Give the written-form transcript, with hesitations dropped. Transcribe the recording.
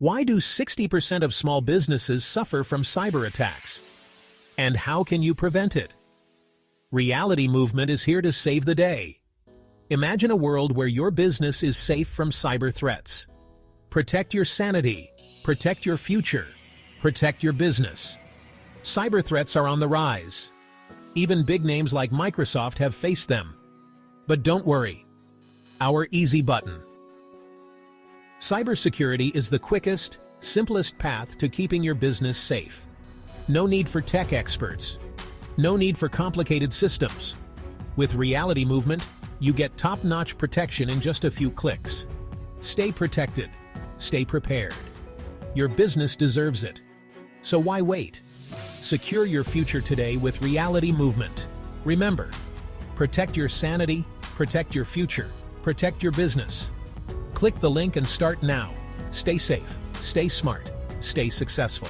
Why do 60% of small businesses suffer from cyber attacks? And how can you prevent it? Reality Movement is here to save the day. Imagine a world where your business is safe from cyber threats. Protect your sanity, protect your future, protect your business. Cyber threats are on the rise. Even big names like Microsoft have faced them. But don't worry. Our easy button. Cybersecurity is the quickest, simplest path to keeping your business safe. No need for tech experts. No need for complicated systems. With Reality Movement, you get top-notch protection in just a few clicks. Stay protected. Stay prepared. Your business deserves it. So why wait? Secure your future today with Reality Movement. Remember, protect your sanity, protect your future, protect your business. Click the link and start now. Stay safe, stay smart, stay successful.